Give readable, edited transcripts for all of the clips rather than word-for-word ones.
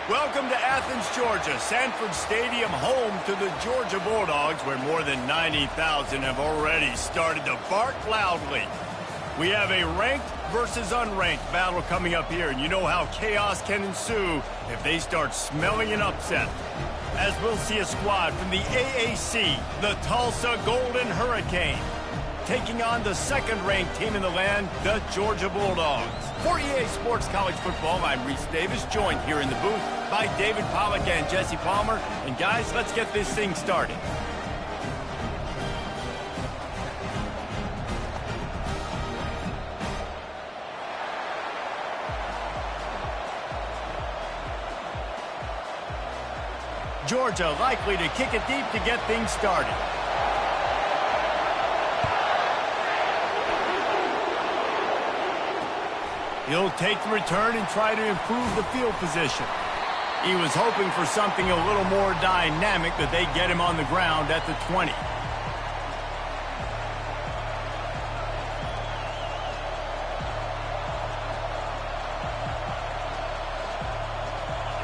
Welcome to Athens, Georgia, Sanford Stadium, home to the Georgia Bulldogs, where more than 90,000 have already started to bark loudly. We have a ranked versus unranked battle coming up here, and you know how chaos can ensue if they start smelling an upset. As we'll see a squad from the AAC, the Tulsa Golden Hurricane, taking on the second-ranked team in the land, the Georgia Bulldogs. For EA Sports College Football, I'm Reese Davis, joined here in the booth by David Pollack and Jesse Palmer. And guys, let's get this thing started. Georgia likely to kick it deep to get things started. He'll take the return and try to improve the field position. He was hoping for something a little more dynamic, but they get him on the ground at the 20.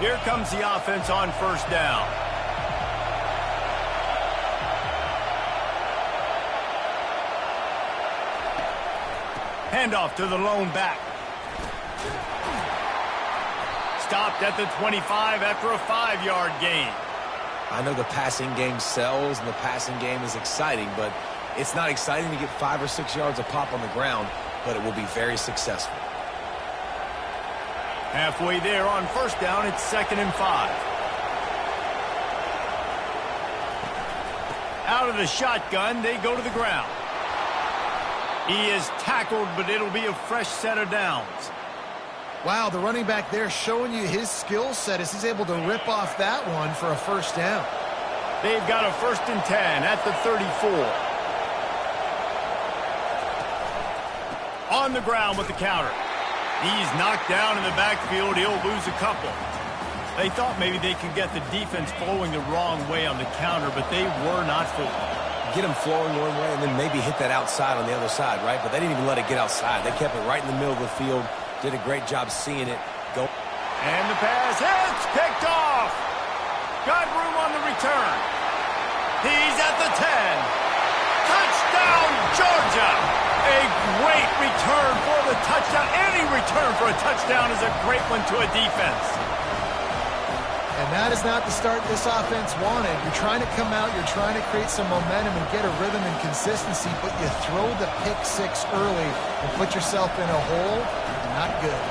Here comes the offense on first down. Handoff to the lone back. Stopped at the 25 after a 5-yard gain. I know the passing game sells and the passing game is exciting, but it's not exciting to get 5 or 6 yards a pop on the ground, but it will be very successful. Halfway there on first down, it's 2nd and 5. Out of the shotgun, they go to the ground. He is tackled, but it'll be a fresh set of downs. Wow, the running back there showing you his skill set as he's able to rip off that one for a first down. They've got a 1st and 10 at the 34. On the ground with the counter. He's knocked down in the backfield. He'll lose a couple. They thought maybe they could get the defense flowing the wrong way on the counter, but they were not fooled. Get them flowing one way and then maybe hit that outside on the other side, right? But they didn't even let it get outside. They kept it right in the middle of the field. Did a great job seeing it go. And the pass hits, picked off. Got room on the return. He's at the 10. Touchdown, Georgia. A great return for the touchdown. Any return for a touchdown is a great one to a defense. And that is not the start this offense wanted. You're trying to come out, you're trying to create some momentum and get a rhythm and consistency, but you throw the pick 6 early and put yourself in a hole. Not good.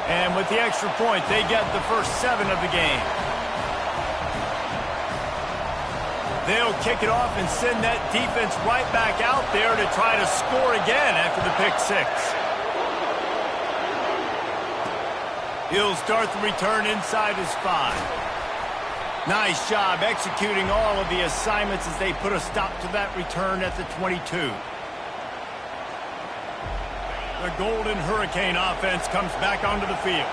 And with the extra point, they get the first 7 of the game. They'll kick it off and send that defense right back out there to try to score again after the pick 6. He'll start the return inside his 5. Nice job executing all of the assignments as they put a stop to that return at the 22. The Golden Hurricane offense comes back onto the field.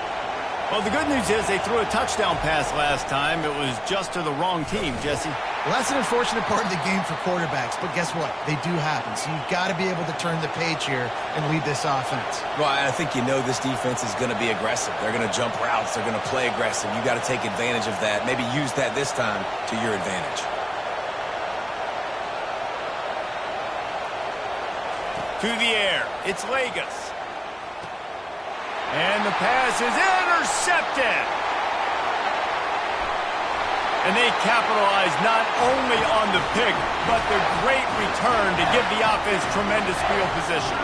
Well, the good news is they threw a touchdown pass last time. It was just to the wrong team, Jesse. Well, that's an unfortunate part of the game for quarterbacks, but guess what? They do happen. So you've got to be able to turn the page here and lead this offense. Well, I think you know this defense is going to be aggressive. They're going to jump routes. They're going to play aggressive. You got to take advantage of that. Maybe use that this time to your advantage. To the air, it's Vegas. And the pass is intercepted. And they capitalize not only on the pick, but the great return to give the offense tremendous field position.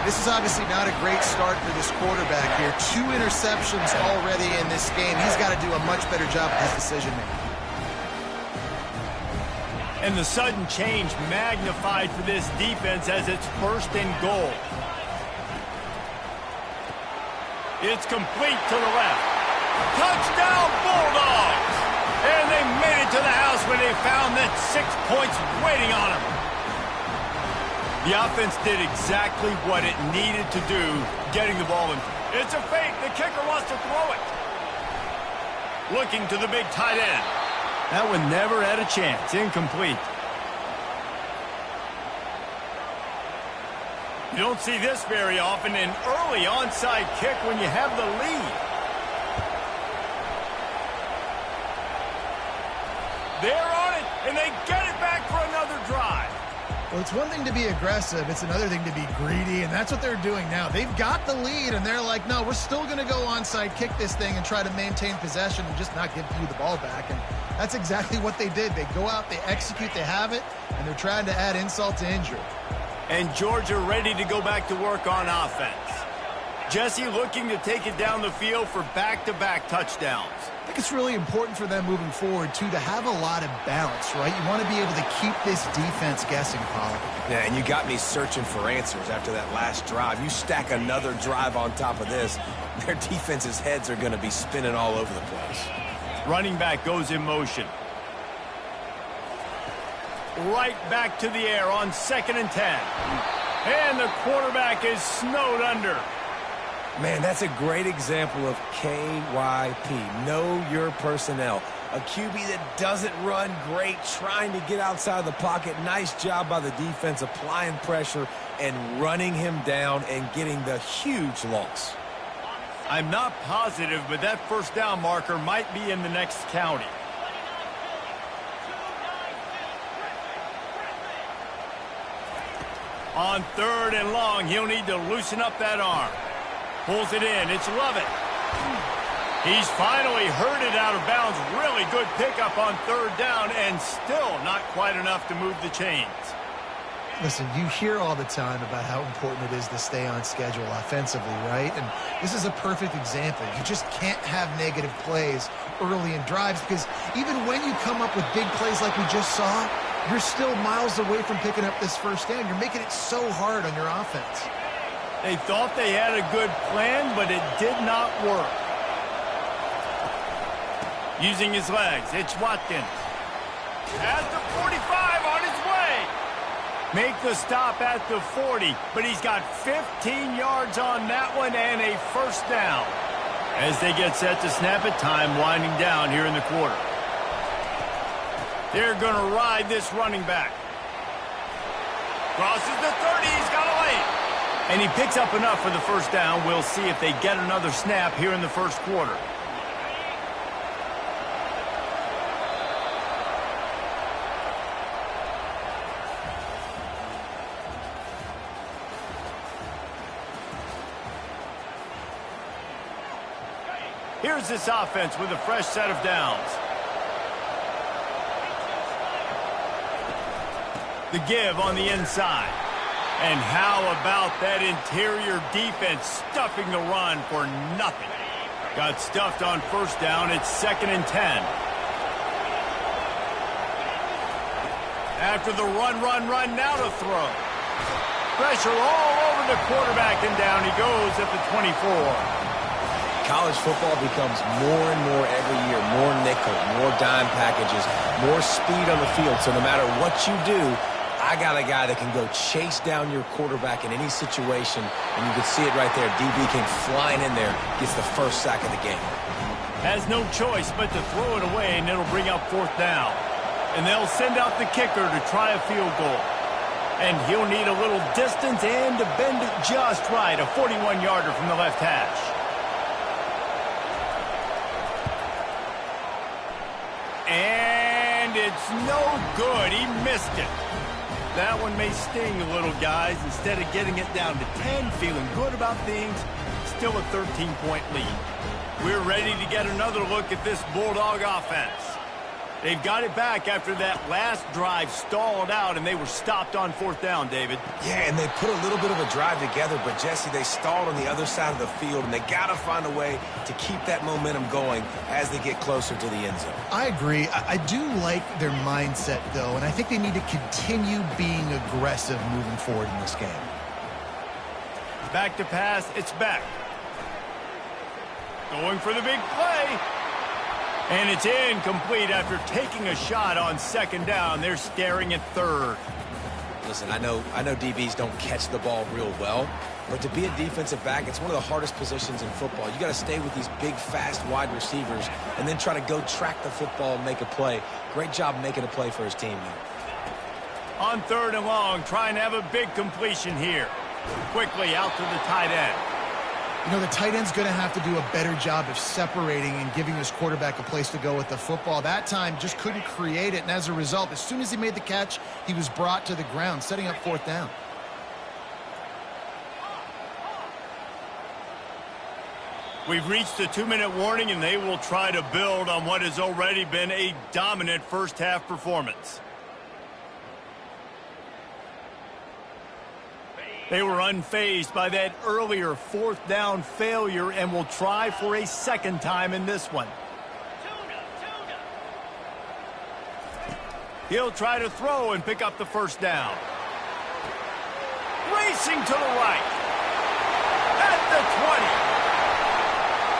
This is obviously not a great start for this quarterback here. 2 interceptions already in this game. He's got to do a much better job with his decision-making. And the sudden change magnified for this defense as it's 1st and goal. It's complete to the left. Touchdown, Bulldogs! And they made it to the house when they found that 6 points waiting on them. The offense did exactly what it needed to do, getting the ball in. It's a fake. The kicker wants to throw it. Looking to the big tight end. That one never had a chance. Incomplete. You don't see this very often, an early onside kick when you have the lead. Well, it's one thing to be aggressive. It's another thing to be greedy, and that's what they're doing now. They've got the lead, and they're like, no, we're still going to go onside, kick this thing, and try to maintain possession and just not give you the ball back. And that's exactly what they did. They go out, they execute, they have it, and they're trying to add insult to injury. And Georgia ready to go back to work on offense. Jesse looking to take it down the field for back-to-back touchdowns. I think it's really important for them moving forward, too, to have a lot of balance, right? You want to be able to keep this defense guessing, Colin. Yeah, and you got me searching for answers after that last drive. You stack another drive on top of this, their defense's heads are going to be spinning all over the place. Running back goes in motion. Right back to the air on 2nd and 10. And the quarterback is snowed under. Man, that's a great example of KYP. Know your personnel. A QB that doesn't run great, trying to get outside of the pocket. Nice job by the defense applying pressure and running him down and getting the huge loss. I'm not positive, but that first down marker might be in the next county. On 3rd and long, he'll need to loosen up that arm. Pulls it in. It's Lovett. He's finally herded out of bounds. Really good pickup on 3rd down, and still not quite enough to move the chains. Listen, you hear all the time about how important it is to stay on schedule offensively, right? And this is a perfect example. You just can't have negative plays early in drives because even when you come up with big plays like we just saw, you're still miles away from picking up this first down. You're making it so hard on your offense. They thought they had a good plan, but it did not work. Using his legs, it's Watkins. At the 45 on his way. Make the stop at the 40, but he's got 15 yards on that one and a first down. As they get set to snap it, time winding down here in the quarter. They're going to ride this running back. Crosses the 30, he's got a lane. And he picks up enough for the first down. We'll see if they get another snap here in the first quarter. Here's this offense with a fresh set of downs. The give on the inside. And how about that interior defense stuffing the run for nothing? Got stuffed on first down. It's 2nd and 10. After the run, now to throw. Pressure all over the quarterback, and down he goes at the 24. College football becomes more and more every year, more nickel, more dime packages, more speed on the field. So no matter what you do, I got a guy that can go chase down your quarterback in any situation, and you can see it right there. DB came flying in there, gets the first sack of the game. Has no choice but to throw it away, and it'll bring up 4th down. And they'll send out the kicker to try a field goal. And he'll need a little distance and to bend it just right, a 41-yarder from the left hash. And it's no good. He missed it. That one may sting a little, guys. Instead of getting it down to 10, feeling good about things, still a 13-point lead. We're ready to get another look at this Bulldog offense. They've got it back after that last drive stalled out, and they were stopped on 4th down, David. Yeah, and they put a little bit of a drive together, but, Jesse, they stalled on the other side of the field, and they got to find a way to keep that momentum going as they get closer to the end zone. I agree. I do like their mindset, though, and I think they need to continue being aggressive moving forward in this game. Back to pass, it's back. Going for the big play. And it's incomplete after taking a shot on 2nd down. They're staring at 3rd. Listen, I know DBs don't catch the ball real well, but to be a defensive back, it's one of the hardest positions in football. You got to stay with these big, fast, wide receivers and then try to go track the football and make a play. Great job making a play for his team there. On 3rd and long, trying to have a big completion here. Quickly out to the tight end. You know, the tight end's going to have to do a better job of separating and giving his quarterback a place to go with the football. That time just couldn't create it, and as a result, as soon as he made the catch, he was brought to the ground, setting up fourth down. We've reached the 2-minute warning, and they will try to build on what has already been a dominant first-half performance. They were unfazed by that earlier fourth down failure and will try for a second time in this one. He'll try to throw and pick up the first down. Racing to the right. At the 20.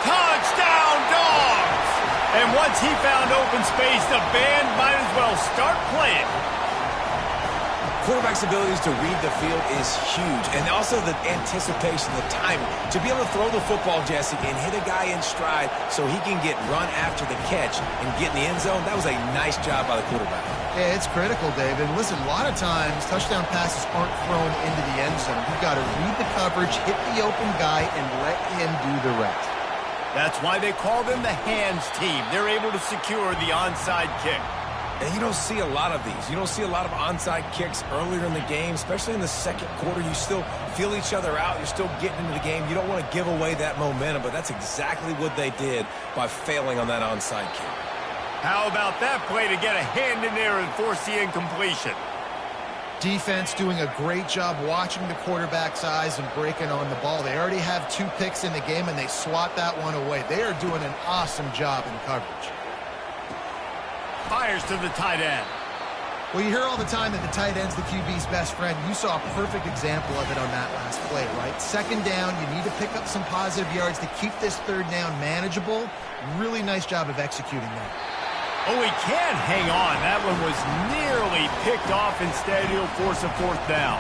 Touchdown, Dogs! And once he found open space, the band might as well start playing. Quarterback's abilities to read the field is huge, and also the anticipation, the timing. To be able to throw the football, Jesse, and hit a guy in stride so he can get run after the catch and get in the end zone, that was a nice job by the quarterback. Yeah, it's critical, David. Listen, a lot of times touchdown passes aren't thrown into the end zone. You've got to read the coverage, hit the open guy, and let him do the rest. That's why they call them the hands team. They're able to secure the onside kick. And you don't see a lot of these. You don't see a lot of onside kicks earlier in the game, especially in the second quarter. You still feel each other out. You're still getting into the game. You don't want to give away that momentum, but that's exactly what they did by failing on that onside kick. How about that play to get a hand in there and force the incompletion? Defense doing a great job watching the quarterback's eyes and breaking on the ball. They already have 2 picks in the game, and they swat that one away. They are doing an awesome job in coverage. Fires to the tight end. Well, you hear all the time that the tight end's the QB's best friend. You saw a perfect example of it on that last play, right? Second down, you need to pick up some positive yards to keep this third down manageable. Really nice job of executing that. Oh, he can hang on. That one was nearly picked off. Instead, he'll force a fourth down.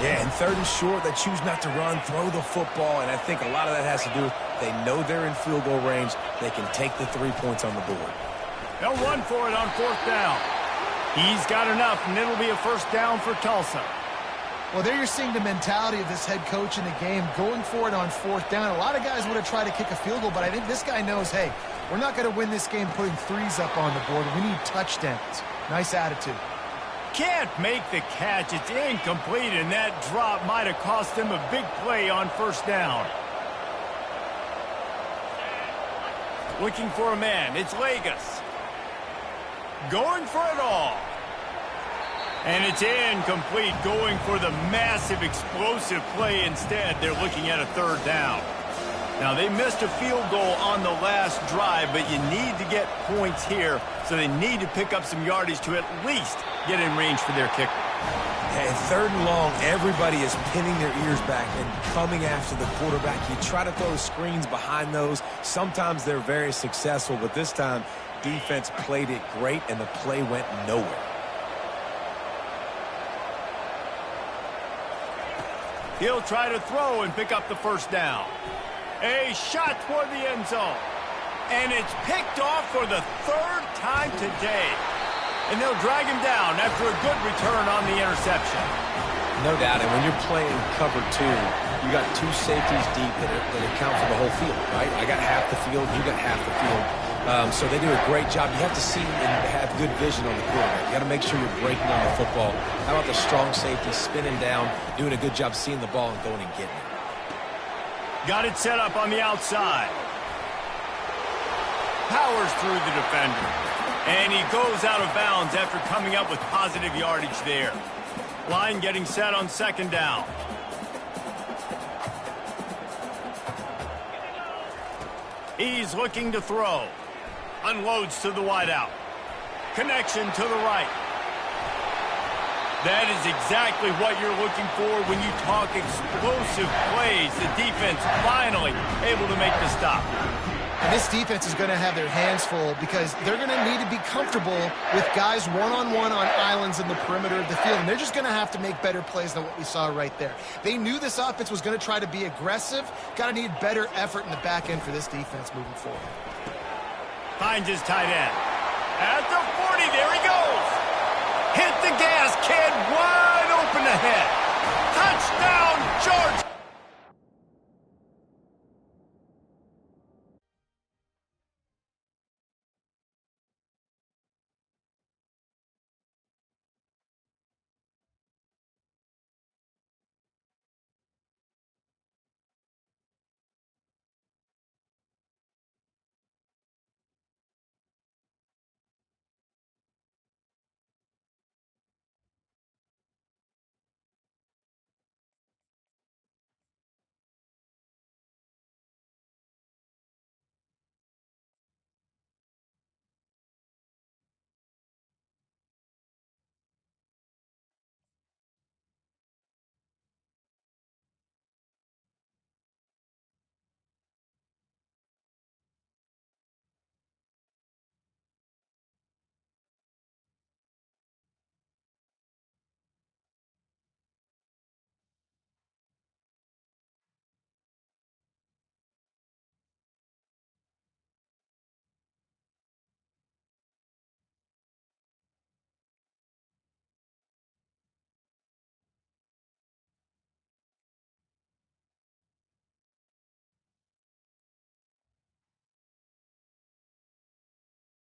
Yeah, and third and short, they choose not to run, throw the football, and I think a lot of that has to do with they know they're in field goal range. They can take the 3 points on the board. They'll run for it on fourth down. He's got enough, and it'll be a first down for Tulsa. Well, there you're seeing the mentality of this head coach in the game, going for it on fourth down. A lot of guys would have tried to kick a field goal, but I think this guy knows, hey, we're not going to win this game putting threes up on the board. We need touchdowns. Nice attitude. Can't make the catch. It's incomplete, and that drop might have cost him a big play on first down. Looking for a man. It's Vegas. Going for it all. And it's incomplete, going for the massive explosive play instead. They're looking at a third down. Now, they missed a field goal on the last drive, but you need to get points here, so they need to pick up some yardage to at least get in range for their kicker. And third and long, everybody is pinning their ears back and coming after the quarterback. You try to throw screens behind those. Sometimes they're very successful, but this time, defense played it great, and the play went nowhere. He'll try to throw and pick up the first down. A shot toward the end zone. And it's picked off for the 3rd time today. And they'll drag him down after a good return on the interception. No doubt, and when you're playing cover 2, you got 2 safeties deep that account for the whole field, right? I got half the field, you got half the field. So they do a great job. You have to see and have good vision on the quarterback. You got to make sure you're breaking on the football. How about the strong safety spinning down, doing a good job seeing the ball and going and getting it. Got it set up on the outside. Powers through the defender. And he goes out of bounds after coming up with positive yardage there. Line getting set on second down. He's looking to throw. Unloads to the wideout. Connection to the right. That is exactly what you're looking for when you talk explosive plays. The defense finally able to make the stop. And this defense is going to have their hands full because they're going to need to be comfortable with guys one-on-one on islands in the perimeter of the field. And they're just going to have to make better plays than what we saw right there. They knew this offense was going to try to be aggressive. Got to need better effort in the back end for this defense moving forward. Finds his tight end. At the 40, there he goes. Hit the gas, kid, wide open ahead.